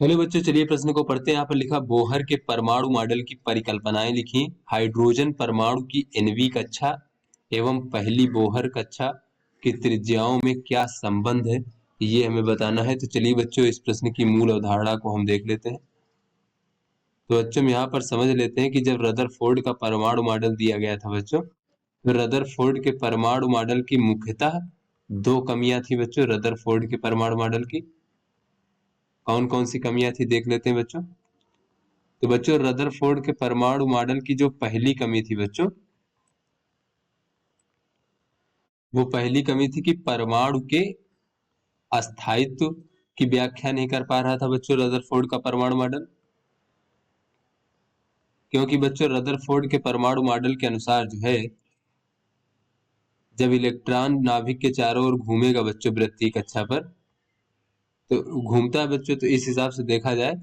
Hello बच्चों, चलिए प्रश्न को पढ़ते हैं। यहाँ पर लिखा बोहर के परमाणु मॉडल की परिकल्पनाएं लिखी। हाइड्रोजन परमाणु की एनवी कक्षा एवं पहली बोहर कक्षा की त्रिज्याओं में क्या संबंध है, ये हमें बताना है। तो चलिए बच्चों, इस प्रश्न की मूल अवधारणा को हम देख लेते हैं। तो बच्चों, यहाँ पर समझ लेते हैं कि जब रदरफोर्ड का परमाणु मॉडल दिया गया था बच्चों, तो रदरफोर्ड के परमाणु मॉडल की मुख्यतः दो कमियां थी बच्चों। रदरफोर्ड के परमाणु मॉडल की कौन कौन सी कमियां थी देख लेते हैं बच्चों। तो बच्चों, रदरफोर्ड के परमाणु मॉडल की जो पहली कमी थी बच्चों, वो पहली कमी थी कि परमाणु के अस्थायित्व की व्याख्या नहीं कर पा रहा था बच्चों रदरफोर्ड का परमाणु मॉडल। क्योंकि बच्चों, रदरफोर्ड के परमाणु मॉडल के अनुसार जो है, जब इलेक्ट्रॉन नाभिक के चारों ओर घूमेगा बच्चों वृत्तीय कक्षा पर, तो घूमता है बच्चों, तो इस हिसाब से देखा जाए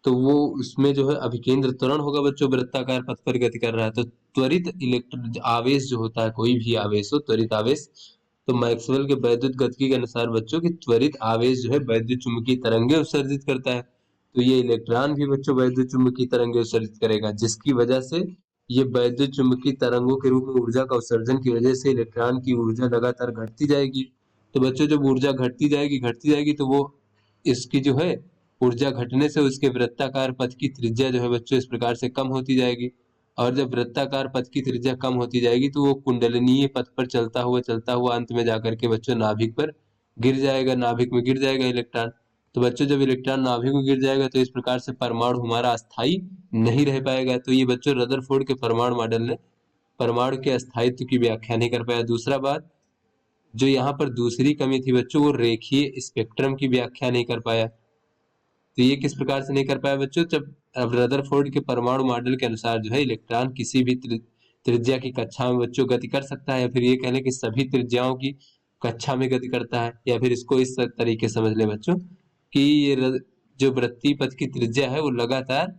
तो वो उसमें जो है अभिकेंद्र त्वरण होगा बच्चों, वृत्ताकार पथ पर गति कर रहा है। तो त्वरित इलेक्ट्रिक आवेश जो होता है, कोई भी आवेश हो, त्वरित आवेश, तो मैक्सवेल के वैद्युत गतिकी के अनुसार बच्चों की त्वरित आवेश जो है वैद्युत चुंबकीय तरंगे उत्सर्जित करता है। तो ये इलेक्ट्रॉन भी बच्चों वैद्युत चुंबकीय तरंगे उत्सर्जित करेगा, जिसकी वजह से ये वैद्युत चुंबकीय तरंगों के रूप में ऊर्जा का उत्सर्जन की वजह से इलेक्ट्रॉन की ऊर्जा लगातार घटती जाएगी। तो बच्चों, जब ऊर्जा घटती जाएगी तो वो इसकी जो है ऊर्जा घटने से उसके वृत्ताकार पथ की त्रिज्या जो है बच्चों इस प्रकार से कम होती जाएगी। और जब वृत्ताकार पथ की त्रिज्या कम होती जाएगी तो वो कुंडलनीय पथ पर चलता हुआ अंत में जाकर के बच्चों नाभिक पर गिर जाएगा, नाभिक में गिर जाएगा इलेक्ट्रॉन। तो बच्चों, जब इलेक्ट्रॉन नाभिक में गिर जाएगा तो इस प्रकार से परमाणु हमारा अस्थायी नहीं रह पाएगा। तो ये बच्चों रदरफोर्ड के परमाणु मॉडल ने परमाणु के अस्थायित्व की व्याख्या नहीं कर पाया। दूसरा बात, जो यहाँ पर दूसरी कमी थी बच्चों, वो रेखीय स्पेक्ट्रम की व्याख्या नहीं कर पाया। तो ये किस प्रकार से नहीं कर पाया बच्चों, जब रदरफोर्ड के परमाणु मॉडल के अनुसार जो है इलेक्ट्रॉन किसी भी त्रिज्या की कक्षा में बच्चों गति कर सकता है, या फिर ये कह लें कि सभी त्रिज्याओं की कक्षा में गति करता है। या फिर इसको इस तरीके से समझ लें बच्चों कि जो वृत्तीय पथ की त्रिज्या है वो लगातार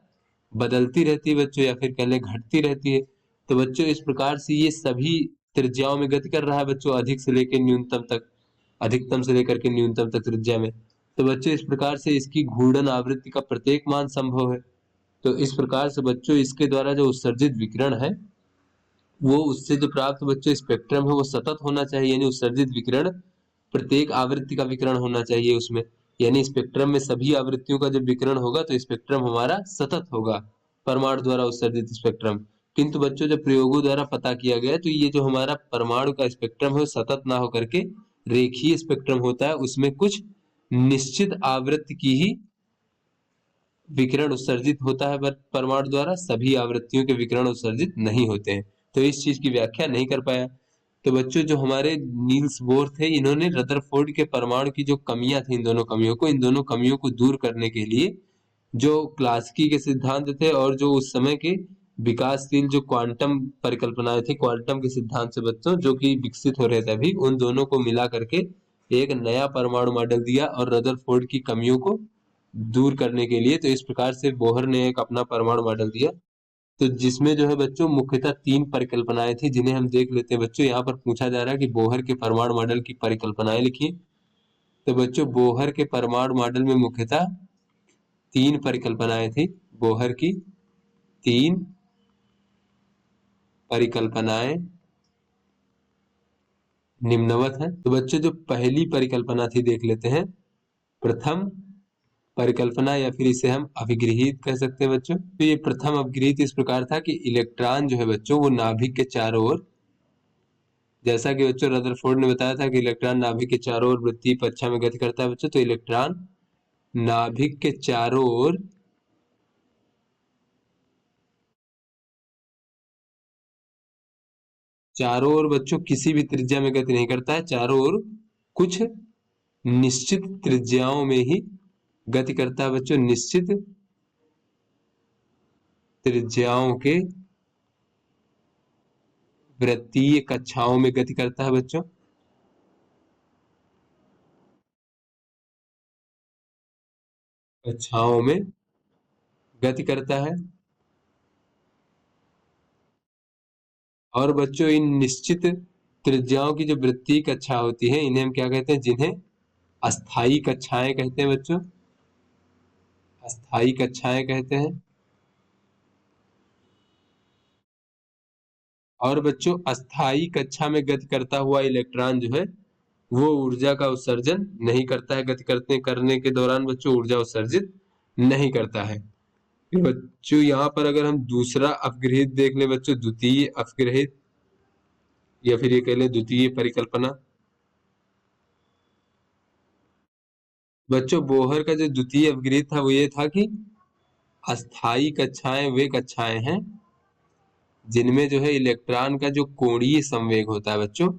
बदलती रहती है बच्चों, या फिर कह लें घटती रहती है। तो बच्चों, इस प्रकार से ये सभी त्रिज्याओं में गति कर रहा है बच्चों, अधिक से लेकर न्यूनतम तक, अधिकतम से लेकर के न्यूनतम तक त्रिज्या में। तो बच्चों, इस प्रकार से इसकी घूर्णन आवृत्ति का प्रत्येक मान संभव है। तो इस प्रकार से बच्चों इसके द्वारा जो उत्सर्जित विकिरण है, वो उससे जो प्राप्त बच्चों स्पेक्ट्रम है वो सतत होना चाहिए, यानी उत्सर्जित विकिरण प्रत्येक आवृत्ति का विकिरण होना चाहिए उसमें। यानी स्पेक्ट्रम में सभी आवृत्तियों का जब विकिरण होगा तो स्पेक्ट्रम हमारा सतत होगा, परमाणु द्वारा उत्सर्जित स्पेक्ट्रम। किंतु बच्चों, जब प्रयोगों द्वारा पता किया गया तो ये जो हमारा परमाणु का स्पेक्ट्रम है वो सतत ना होकर के रेखीय स्पेक्ट्रम होता है, उसमें कुछ निश्चित आवृत्ति की ही विकिरण उत्सर्जित होता है, पर परमाणु द्वारा सभी आवृत्तियों के विकिरण उत्सर्जित नहीं होते हैं। तो इस चीज की व्याख्या नहीं कर पाया। तो बच्चों, जो हमारे नील्स बोर थे, इन्होंने रदरफोर्ड के परमाणु की जो कमियां थी, इन दोनों कमियों को दूर करने के लिए जो क्लासिकी के सिद्धांत थे और जो उस समय के विकासशील जो क्वांटम परिकल्पनाएं थी, क्वांटम के सिद्धांत से बच्चों जो कि विकसित हो रहे थे अभी, उन दोनों को मिला करके एक नया परमाणु मॉडल दिया और रदरफोर्ड की कमियों को दूर करने के लिए। तो इस प्रकार से बोहर ने एक अपना परमाणु मॉडल दिया, तो जिसमें जो है बच्चों मुख्यतः तीन परिकल्पनाएं थी, जिन्हें हम देख लेते हैं बच्चों। यहाँ पर पूछा जा रहा है कि बोहर के परमाणु मॉडल की परिकल्पनाएं लिखिए। तो बच्चों, बोहर के परमाणु मॉडल में मुख्यतः तीन परिकल्पनाएं थी। बोहर की तीन परिकल्पनाएं निम्नवत हैं। तो बच्चों, जो पहली परिकल्पना थी देख लेते हैं। प्रथम परिकल्पना, या फिर इसे हम अभिगृहित कह सकते हैं बच्चों। तो ये प्रथम अभिगृहित इस प्रकार था कि इलेक्ट्रॉन जो है बच्चों वो नाभिक के चारों ओर, जैसा कि बच्चों रदरफोर्ड ने बताया था कि इलेक्ट्रॉन नाभिक के चारों ओर वृत्तीय कक्षा में गति करता है बच्चों। तो इलेक्ट्रॉन नाभिक के चारों ओर बच्चों किसी भी त्रिज्या में गति नहीं करता है, चारों ओर कुछ निश्चित त्रिज्याओं में ही गति करता है बच्चों। निश्चित त्रिज्याओं के वृत्तीय कक्षाओं में गति करता है बच्चों। कक्षाओं में गति करता है। और बच्चों, इन निश्चित त्रिज्याओं की जो वृत्तीय कक्षा होती है, इन्हें हम क्या कहते हैं, जिन्हें अस्थाई कक्षाएं कहते हैं बच्चों। अस्थायी कक्षाएं कहते हैं। और बच्चों अस्थायी कक्षा में गति करता हुआ इलेक्ट्रॉन जो है वो ऊर्जा का उत्सर्जन नहीं करता है, गति करने के दौरान बच्चों ऊर्जा उत्सर्जित नहीं करता है। फिर बच्चों यहाँ पर अगर हम दूसरा अपग्रहित देख ले बच्चों, द्वितीय अपग्रहित या फिर ये कह लें द्वितीय परिकल्पना। बच्चों बोहर का जो द्वितीय अपग्रहित था वो ये था कि अस्थायी कक्षाएं वे कक्षाएं हैं जिनमें जो है इलेक्ट्रॉन का जो कोणीय संवेग होता है बच्चों।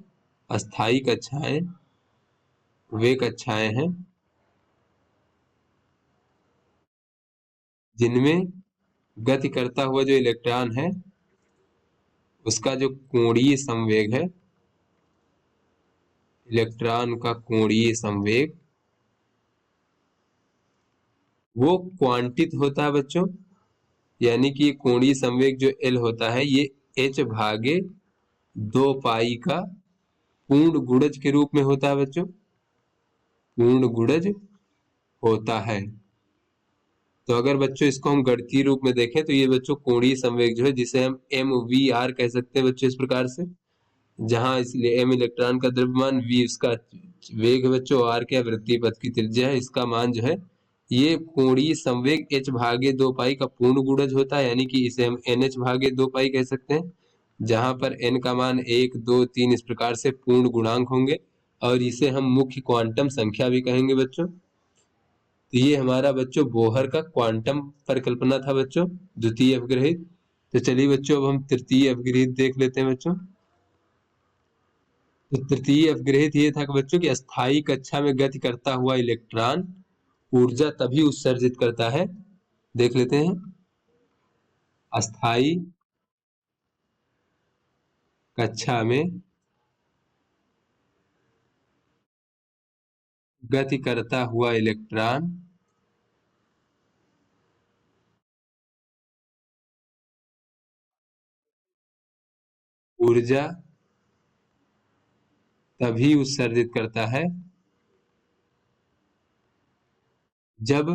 अस्थायी कक्षाएं वे कक्षाएं हैं जिनमें गति करता हुआ जो इलेक्ट्रॉन है उसका जो कोणीय संवेग है, इलेक्ट्रॉन का कोणीय संवेग वो क्वांटित होता है बच्चों। यानी कि कोणीय संवेग जो L होता है ये h भागे 2 पाई का पूर्ण गुणज के रूप में होता है बच्चों, पूर्ण गुणज होता है। तो अगर बच्चों इसको हम गणितीय रूप में देखें तो ये बच्चों कोणीय संवेग जो है जिसे हम mvr कह सकते हैं बच्चों इस प्रकार से, जहां इसलिए m इलेक्ट्रॉन का द्रव्यमान, v उसका वेग है बच्चों, r क्या वृत्तीय पथ की त्रिज्या है, इसका मान जो है ये कोणीय संवेग h भागे 2 पाई का पूर्ण गुणज होता है। यानी कि इसे हम nh भागे 2 पाई कह सकते हैं, जहां पर n का मान 1 2 3 इस प्रकार से पूर्ण गुणांक होंगे और इसे हम मुख्य क्वांटम संख्या भी कहेंगे बच्चों। तो ये हमारा बच्चों बोहर का क्वांटम परिकल्पना था बच्चों, द्वितीय अपग्रहित। तो चलिए बच्चों अब हम तृतीय अपग्रहित देख लेते हैं बच्चों। तो तृतीय अपग्रहित ये था कि बच्चों की अस्थायी कक्षा में गति करता हुआ इलेक्ट्रॉन ऊर्जा तभी उत्सर्जित करता है, देख लेते हैं। अस्थायी कक्षा में गति करता हुआ इलेक्ट्रॉन ऊर्जा तभी उत्सर्जित करता है जब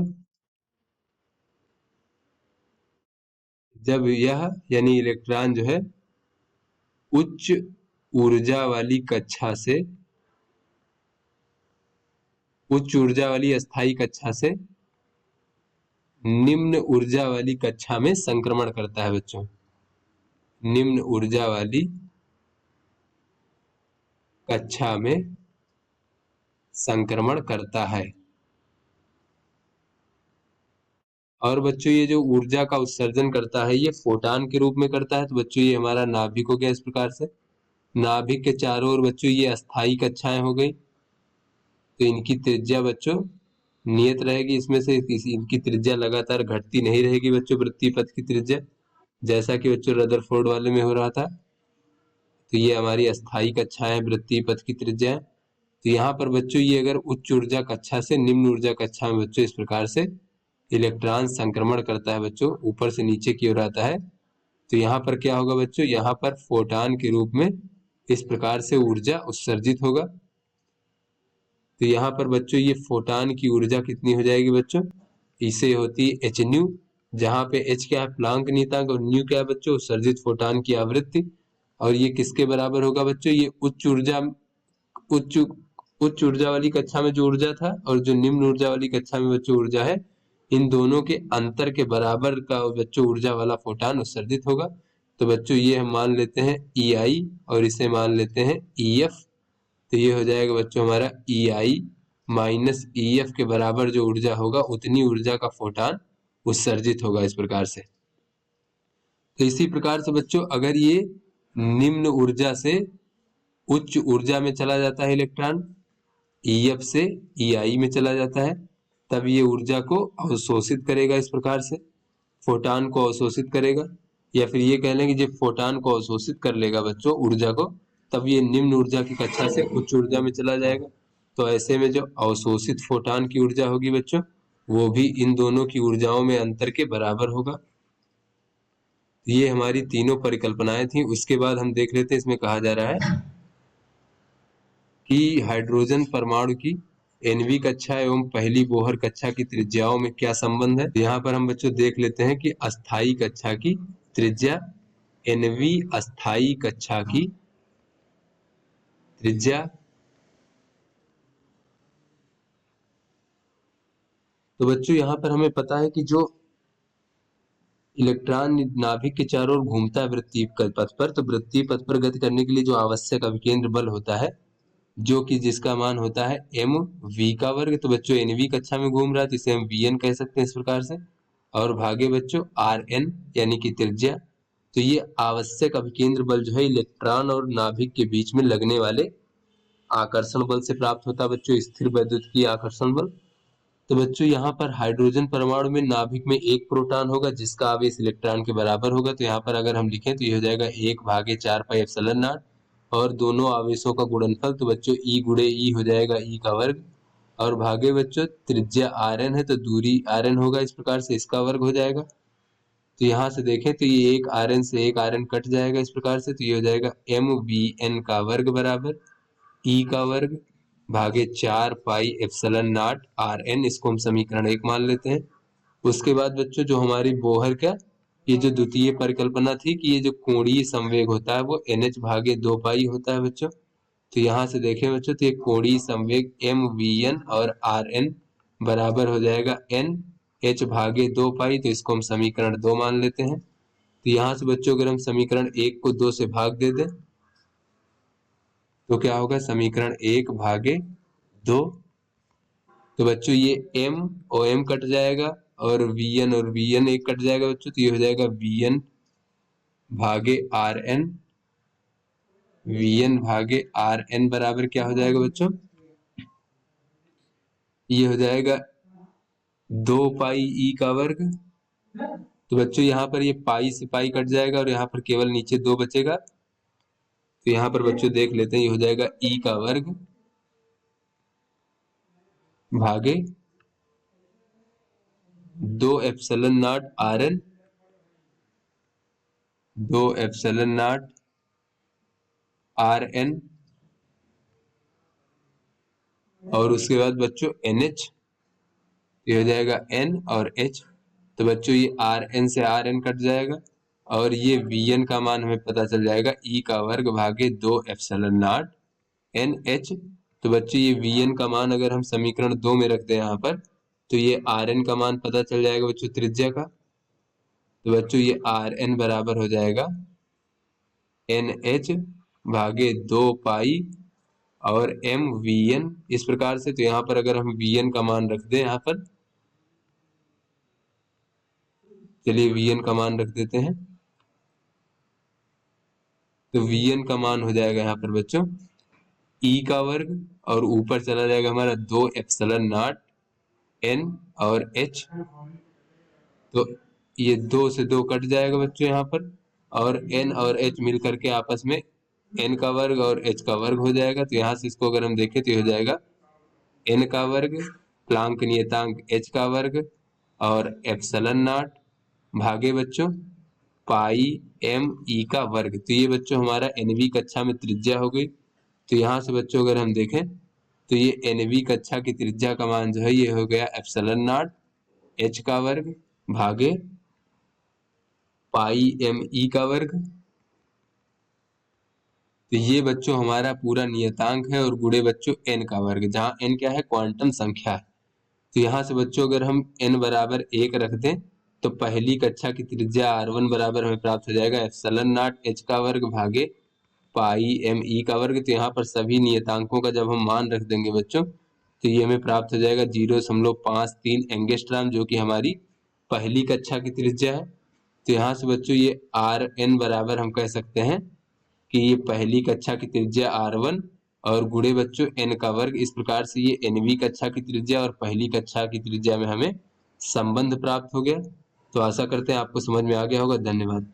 यह यानी इलेक्ट्रॉन जो है उच्च ऊर्जा वाली कक्षा से, उच्च ऊर्जा वाली अस्थायी कक्षा से निम्न ऊर्जा वाली कक्षा में संक्रमण करता है बच्चों, निम्न ऊर्जा वाली कक्षा में संक्रमण करता है। और बच्चों ये जो ऊर्जा का उत्सर्जन करता है ये फोटान के रूप में करता है। तो बच्चों ये हमारा नाभिक हो गया इस प्रकार से, नाभिक के चारों ओर बच्चों ये अस्थायी कक्षाएं हो गई। तो इनकी त्रिज्या बच्चों नियत रहेगी, इसमें से इनकी त्रिज्या लगातार घटती नहीं रहेगी बच्चों, वृत्तीय पथ की त्रिज्या, जैसा कि बच्चों रदरफोर्ड वाले में हो रहा था। तो ये हमारी अस्थायी कक्षाएं वृत्तीय पथ की त्रिज्या है। तो यहाँ पर बच्चों ये अगर उच्च ऊर्जा कक्षा से निम्न ऊर्जा कक्षा में बच्चों इस प्रकार से इलेक्ट्रॉन संक्रमण करता है बच्चों, ऊपर से नीचे की ओर आता है, तो यहाँ पर क्या होगा बच्चों, यहाँ पर फोटान के रूप में इस प्रकार से ऊर्जा उत्सर्जित होगा। तो यहाँ पर बच्चों ये फोटान की ऊर्जा कितनी हो जाएगी बच्चों, इसे होती है एच न्यू, जहाँ पे एच क्या है प्लांक नियतांक और न्यू क्या है बच्चों उत्सर्जित फोटान की आवृत्ति। और ये किसके बराबर होगा बच्चों, ये उच्च उच्च ऊर्जा वाली कक्षा में जो ऊर्जा था और जो निम्न ऊर्जा वाली कक्षा में बच्चों ऊर्जा है, इन दोनों के अंतर के बराबर का बच्चों ऊर्जा वाला फोटान उत्सर्जित होगा। तो बच्चों ये हम मान लेते हैं ई आई और इसे मान लेते हैं ई एफ। तो ये हो जाएगा बच्चों हमारा ई आई माइनस ई एफ के बराबर जो ऊर्जा होगा उतनी ऊर्जा का फोटान उत्सर्जित होगा इस प्रकार से। तो इसी प्रकार से बच्चों अगर ये निम्न ऊर्जा से उच्च ऊर्जा में चला जाता है इलेक्ट्रॉन, ईएफ से ईआई में चला जाता है, तब ये ऊर्जा को अवशोषित करेगा इस प्रकार से, फोटान को अवशोषित करेगा, या फिर ये कह लें कि जब फोटान को अवशोषित कर लेगा बच्चों ऊर्जा को, तब ये निम्न ऊर्जा की कक्षा से उच्च ऊर्जा में चला जाएगा। तो ऐसे में जो अवशोषित फोटान की ऊर्जा होगी बच्चों वो भी इन दोनों की ऊर्जाओं में अंतर के बराबर होगा। ये हमारी तीनों परिकल्पनाएं थी। उसके बाद हम देख लेते हैं इसमें कहा जा रहा है कि हाइड्रोजन परमाणु की nवीं कक्षा एवं पहली बोहर कक्षा की त्रिज्याओं में क्या संबंध है। यहाँ पर हम बच्चों देख लेते हैं कि अस्थाई कक्षा की त्रिज्या nवीं अस्थाई कक्षा की त्रिज्या, तो बच्चों यहाँ पर हमें पता है कि जो इलेक्ट्रॉन नाभिक के चारों ओर घूमता है वृत्तीय पथ पर, तो वृत्तीय पथ पर गति करने के लिए जो आवश्यक अभिकेंद्र बल होता है, जो कि जिसका मान होता है mv का वर्ग, तो बच्चों nवीं कक्षा में घूम रहा है तो इसे हम vn कह सकते हैं इस प्रकार से, और भागे बच्चों rn यानी कि त्रिज्या। तो ये आवश्यक अभिकेंद्र बल जो है इलेक्ट्रॉन और नाभिक के बीच में लगने वाले आकर्षण बल से प्राप्त होता है बच्चों, स्थिर वैद्युतीय आकर्षण बल। तो बच्चों यहाँ पर हाइड्रोजन परमाणु में नाभिक में एक प्रोटॉन होगा जिसका आवेश इलेक्ट्रॉन के बराबर होगा, तो यहाँ पर अगर हम लिखें तो ये हो जाएगा 1/4 पाई एप्सिलॉन नॉट, और दोनों आवेशों का गुणनफल, तो बच्चों ई गुणे ई हो जाएगा ई का वर्ग, और भागे बच्चों त्रिज्या rn है तो दूरी rn होगा, इस प्रकार से इसका वर्ग हो जाएगा। तो यहाँ से देखें तो ये एक rn से एक rn कट जाएगा इस प्रकार से, तो ये हो जाएगा mvn का वर्ग बराबर ई का वर्ग भागे 4 पाई एप्सिलॉन नॉट rn, इसको हम समीकरण 1 मान लेते हैं। उसके बाद बच्चों जो हमारी बोहर का ये जो द्वितीय परिकल्पना थी कि ये जो कोणीय संवेग होता है वो NH भागे 2 पाई होता है बच्चों, तो यहाँ से देखें बच्चों तो ये कोणीय संवेग mvn और rn बराबर हो जाएगा NH भागे 2 पाई, तो इसको हम समीकरण 2 मान लेते हैं। तो यहाँ से बच्चों अगर हम समीकरण 1 को 2 से भाग दे दें तो क्या होगा, समीकरण 1 भागे 2, तो बच्चों ये m और m कट जाएगा और vn एक कट जाएगा बच्चों, तो ये हो जाएगा vn भागे rn बराबर क्या हो जाएगा बच्चों, ये हो जाएगा 2 पाई ई का वर्ग। तो बच्चों यहाँ पर ये पाई से पाई कट जाएगा और यहाँ पर केवल नीचे 2 बचेगा, तो यहाँ पर बच्चों देख लेते हैं ये हो जाएगा ई का वर्ग भागे 2 epsilon not rn, 2 epsilon not rn, और उसके बाद बच्चों NH, ये हो जाएगा N और H, तो बच्चों ये Rn से Rn कट जाएगा और ये Vn का मान हमें पता चल जाएगा E का वर्ग भागे 2 एप्सिलॉन नॉट NH। तो बच्चों ये Vn का मान अगर हम समीकरण 2 में रख दें यहाँ पर, तो ये Rn का मान पता चल जाएगा बच्चों त्रिज्या का, तो बच्चों ये Rn बराबर हो जाएगा NH भागे 2 पाई और mvn इस प्रकार से। तो यहाँ पर अगर हम vn का मान रख दें यहाँ पर, चलिए vn का मान रख देते हैं, तो vn का मान हो जाएगा यहाँ पर बच्चों e का वर्ग और ऊपर चला जाएगा हमारा 2 एप्सिलॉन नॉट n और h, तो ये 2 से 2 कट जाएगा बच्चों यहाँ पर, और n और h मिल करके आपस में n का वर्ग और h का वर्ग हो जाएगा। तो यहाँ से इसको अगर हम देखें तो ये हो जाएगा n का वर्ग प्लांक नियतांक h का वर्ग और एप्सिलॉन नॉट भागे बच्चों पाई m e का वर्ग। तो ये बच्चों हमारा nवीं कक्षा में त्रिज्या हो गई। तो यहाँ से बच्चों अगर हम देखें तो ये nवीं कक्षा की त्रिज्या का मान जो है ये हो गया एप्सिलॉन नॉट h का वर्ग भागे पाई m e का वर्ग। तो ये बच्चों हमारा पूरा नियतांक है और गुणे बच्चों n का वर्ग, जहाँ n क्या है, क्वांटम संख्या है। तो यहाँ से बच्चों अगर हम n बराबर 1 रख दें तो पहली कक्षा की त्रिज्या r1 बराबर हमें प्राप्त हो जाएगा एप्सिलॉन नॉट h का वर्ग भागे पाई m e का वर्ग। तो यहाँ पर सभी नियतांकों का जब हम मान रख देंगे बच्चों तो ये हमें प्राप्त हो जाएगा 0.53 एंगस्ट्रॉम, जो कि हमारी पहली कक्षा की त्रिज्या है। तो यहाँ से बच्चों ये rn बराबर हम कह सकते हैं कि ये पहली कक्षा की त्रिज्या r1 और गुणे बच्चों n का वर्ग। इस प्रकार से ये nवीं कक्षा की त्रिज्या और पहली कक्षा की त्रिज्या में हमें संबंध प्राप्त हो गया। तो आशा करते हैं आपको समझ में आ गया होगा। धन्यवाद।